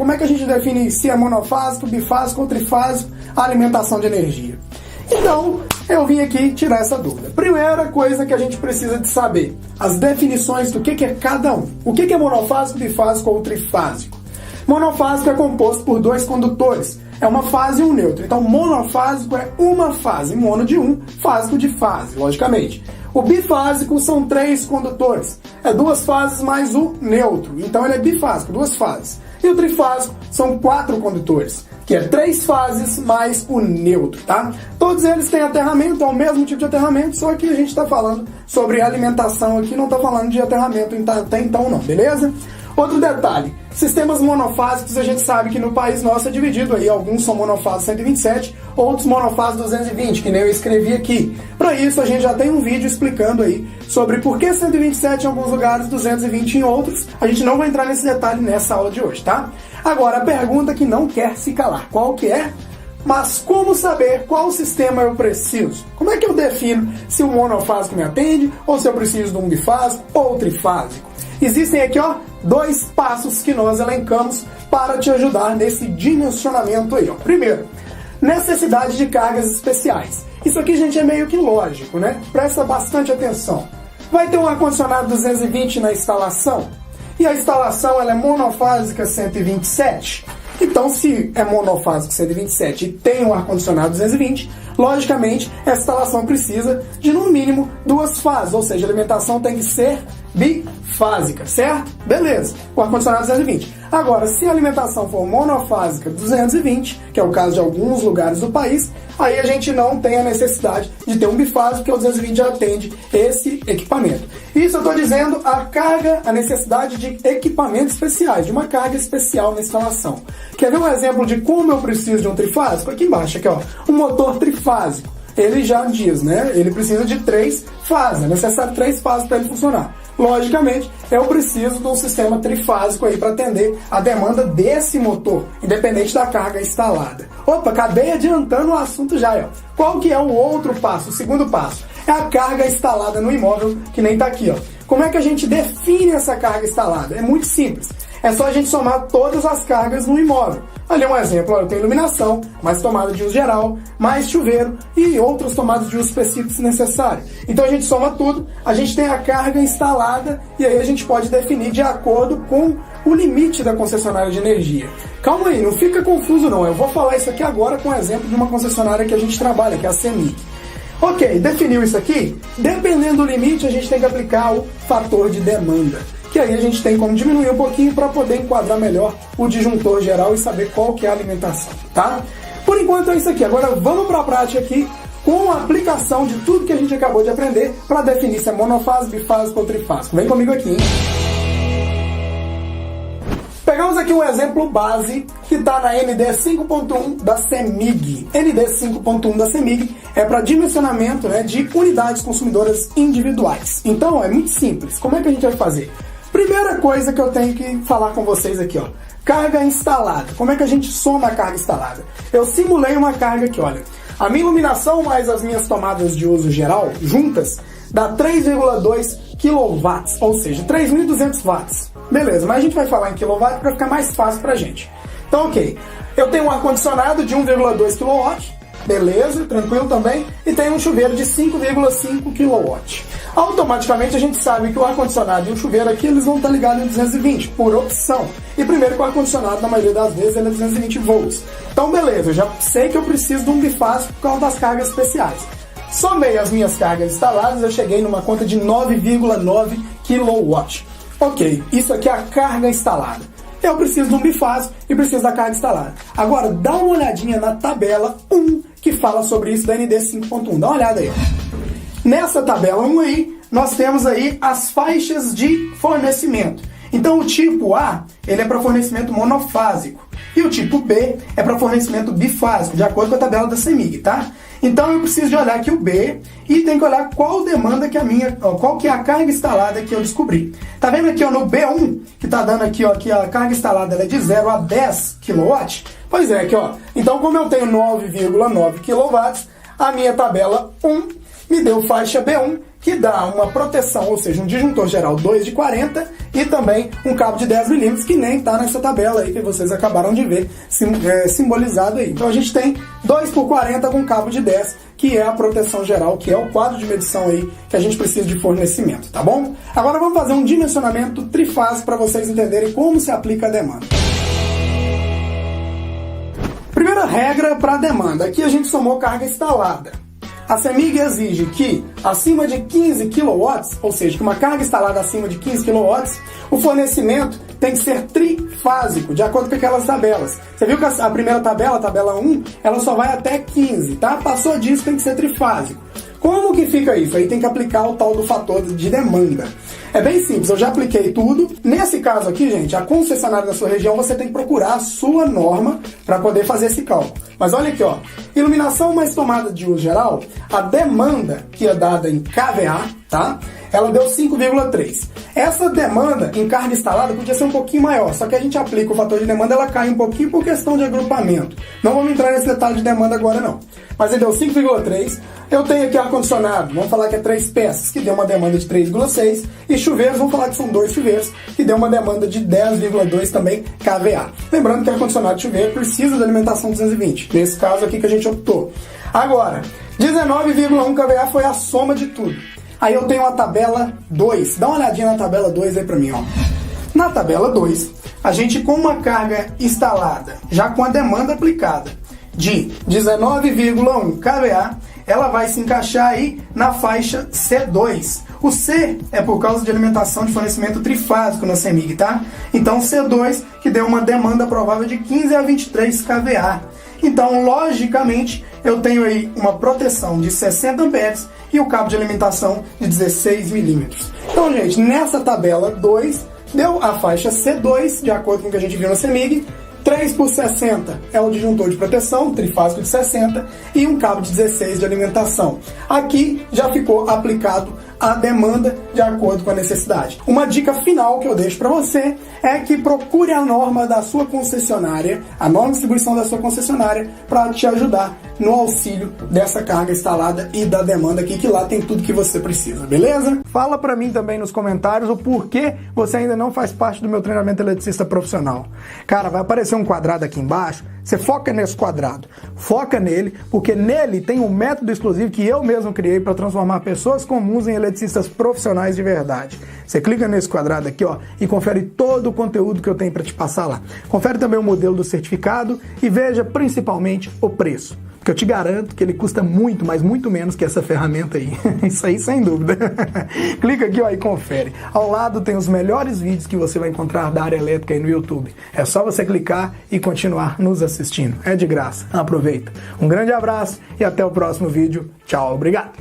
Como é que a gente define se é monofásico, bifásico ou trifásico a alimentação de energia? Então, eu vim aqui tirar essa dúvida. Primeira coisa que a gente precisa de saber, as definições do que é cada um. O que é monofásico, bifásico ou trifásico? Monofásico é composto por dois condutores. É uma fase e um neutro. Então, monofásico é uma fase, mono de um, fásico de fase, logicamente. O bifásico são três condutores. É duas fases mais o neutro. Então, ele é bifásico, duas fases. E o trifásico são quatro condutores, que é três fases mais o neutro, tá? Todos eles têm aterramento, é o mesmo tipo de aterramento, só que a gente está falando sobre alimentação aqui, não está falando de aterramento até então não, beleza? Outro detalhe, sistemas monofásicos a gente sabe que no país nosso é dividido aí, alguns são monofásicos 127, outros monofásicos 220, que nem eu escrevi aqui. Para isso a gente já tem um vídeo explicando aí sobre por que 127 em alguns lugares, 220 em outros. A gente não vai entrar nesse detalhe nessa aula de hoje, tá? Agora, a pergunta que não quer se calar, qual que é? Mas como saber qual sistema eu preciso? Como é que eu defino se o monofásico me atende, ou se eu preciso de um bifásico ou trifásico? Existem aqui, ó, dois passos que nós elencamos para te ajudar nesse dimensionamento aí, ó. Primeiro, necessidade de cargas especiais. Isso aqui, gente, é meio que lógico, né? Presta bastante atenção. Vai ter um ar-condicionado 220 na instalação? E a instalação ela é monofásica 127? Então, se é monofásico 127 e tem um ar-condicionado 220, logicamente, essa instalação precisa de, no mínimo, duas fases. Ou seja, a alimentação tem que ser bifásica, certo? Beleza, o ar-condicionado 220. Agora, se a alimentação for monofásica 220, que é o caso de alguns lugares do país, aí a gente não tem a necessidade de ter um bifásico, porque o 220 já atende esse equipamento. Isso eu estou dizendo a carga, a necessidade de equipamentos especiais, de uma carga especial na instalação. Quer ver um exemplo de como eu preciso de um trifásico? Aqui embaixo, aqui ó, um motor trifásico. Ele já diz, né? Ele precisa de três fases, é necessário três fases para ele funcionar. Logicamente, eu preciso de um sistema trifásico aí para atender a demanda desse motor, independente da carga instalada. Opa, acabei adiantando o assunto já, ó. Qual que é o outro passo, o segundo passo? É a carga instalada no imóvel, que nem tá aqui, ó. Como é que a gente define essa carga instalada? É muito simples. É só a gente somar todas as cargas no imóvel. Ali um exemplo, ó, eu tenho iluminação, mais tomada de uso geral, mais chuveiro e outras tomadas de uso específicos se necessário. Então a gente soma tudo, a gente tem a carga instalada e aí a gente pode definir de acordo com o limite da concessionária de energia. Calma aí, não fica confuso não, eu vou falar isso aqui agora com o exemplo de uma concessionária que a gente trabalha, que é a CEMIG. Ok, definiu isso aqui? Dependendo do limite, a gente tem que aplicar o fator de demanda, que aí a gente tem como diminuir um pouquinho para poder enquadrar melhor o disjuntor geral e saber qual que é a alimentação, tá? Por enquanto é isso aqui. Agora vamos para a prática aqui com a aplicação de tudo que a gente acabou de aprender para definir se é monofásico, bifásico ou trifásico. Vem comigo aqui, hein? Pegamos aqui um exemplo base que está na ND 5.1 da CEMIG. ND 5.1 da CEMIG é para dimensionamento, né, de unidades consumidoras individuais. Então é muito simples. Como é que a gente vai fazer? Primeira coisa que eu tenho que falar com vocês aqui, ó. Carga instalada. Como é que a gente soma a carga instalada? Eu simulei uma carga aqui, olha. A minha iluminação mais as minhas tomadas de uso geral, juntas, dá 3,2 kW, ou seja, 3.200 watts. Beleza, mas a gente vai falar em kilowatt para ficar mais fácil pra gente. Então, ok. Eu tenho um ar-condicionado de 1,2 kW, beleza, tranquilo também, e tenho um chuveiro de 5,5 kW. Automaticamente a gente sabe que o ar-condicionado e o chuveiro aqui eles vão estar ligados em 220, por opção. E primeiro que o ar-condicionado, na maioria das vezes, ele é 220 volts. Então beleza, eu já sei que eu preciso de um bifásico por causa das cargas especiais. Somei as minhas cargas instaladas, eu cheguei numa conta de 9,9 kW. Ok, isso aqui é a carga instalada. Eu preciso de um bifásico e preciso da carga instalada. Agora, dá uma olhadinha na tabela 1 que fala sobre isso da ND 5.1. Dá uma olhada aí. Nessa tabela 1 aí, nós temos aí as faixas de fornecimento. Então o tipo A, ele é para fornecimento monofásico. E o tipo B é para fornecimento bifásico, de acordo com a tabela da CEMIG, tá? Então eu preciso de olhar aqui o B e tem que olhar qual demanda que qual que é a carga instalada que eu descobri. Tá vendo aqui ó, no B1, que tá dando aqui ó, que a carga instalada ela é de 0 a 10 kW? Pois é, aqui ó. Então como eu tenho 9,9 kW, a minha tabela 1 me deu faixa B1, que dá uma proteção, ou seja, um disjuntor geral 2 de 40 e também um cabo de 10 milímetros que nem está nessa tabela aí que vocês acabaram de ver simbolizado aí. Então a gente tem 2 por 40 com cabo de 10, que é a proteção geral, que é o quadro de medição aí que a gente precisa de fornecimento, tá bom? Agora vamos fazer um dimensionamento trifásico para vocês entenderem como se aplica a demanda. Primeira regra para a demanda, aqui a gente somou carga instalada. A CEMIG exige que acima de 15 kW, ou seja, que uma carga instalada acima de 15 kW, o fornecimento tem que ser trifásico, de acordo com aquelas tabelas. Você viu que a primeira tabela, a tabela 1, ela só vai até 15, tá? Passou disso, tem que ser trifásico. Como que fica isso? Aí tem que aplicar o tal do fator de demanda. É bem simples, eu já apliquei tudo. Nesse caso aqui, gente, a concessionária da sua região, você tem que procurar a sua norma para poder fazer esse cálculo. Mas olha aqui, ó, iluminação mais tomada de uso geral, a demanda que é dada em kVA, tá? Ela deu 5,3. Essa demanda em carga instalada podia ser um pouquinho maior, só que a gente aplica o fator de demanda, ela cai um pouquinho por questão de agrupamento. Não vamos entrar nesse detalhe de demanda agora não. Mas ele deu 5,3. Eu tenho aqui ar-condicionado, vamos falar que é 3 peças, que deu uma demanda de 3,6. E chuveiros, vamos falar que são 2 chuveiros, que deu uma demanda de 10,2 também kVA. Lembrando que ar-condicionado de chuveiro precisa de alimentação 220. Nesse caso aqui que a gente optou. Agora, 19,1 kVA foi a soma de tudo. Aí eu tenho a tabela 2. Dá uma olhadinha na tabela 2 aí pra mim, ó. Na tabela 2, a gente com uma carga instalada, já com a demanda aplicada, de 19,1 kVA, ela vai se encaixar aí na faixa C2. O C é por causa de alimentação de fornecimento trifásico na CEMIG, tá? Então C2 que deu uma demanda provável de 15 a 23 kVA. Então, logicamente, eu tenho aí uma proteção de 60 amperes e o cabo de alimentação de 16 milímetros. Então, gente, nessa tabela 2, deu a faixa C2, de acordo com o que a gente viu na CEMIG. 3 por 60 é o disjuntor de proteção, trifásico de 60, e um cabo de 16 de alimentação. Aqui já ficou aplicado a demanda de acordo com a necessidade. Uma dica final que eu deixo para você é que procure a norma da sua concessionária, a norma de distribuição da sua concessionária, para te ajudar no auxílio dessa carga instalada e da demanda aqui, que lá tem tudo que você precisa, beleza? Fala para mim também nos comentários o porquê você ainda não faz parte do meu treinamento eletricista profissional. Cara, vai aparecer um quadrado aqui embaixo, você foca nesse quadrado, foca nele, porque nele tem um método exclusivo que eu mesmo criei para transformar pessoas comuns em eletricistas profissionais de verdade. Você clica nesse quadrado aqui, ó, e confere todo o conteúdo que eu tenho para te passar lá. Confere também o modelo do certificado e veja principalmente o preço. Porque eu te garanto que ele custa muito, mas muito menos que essa ferramenta aí. Isso aí, sem dúvida. Clica aqui, ó, e confere. Ao lado tem os melhores vídeos que você vai encontrar da área elétrica aí no YouTube. É só você clicar e continuar nos assistindo. É de graça. Aproveita. Um grande abraço e até o próximo vídeo. Tchau, obrigado.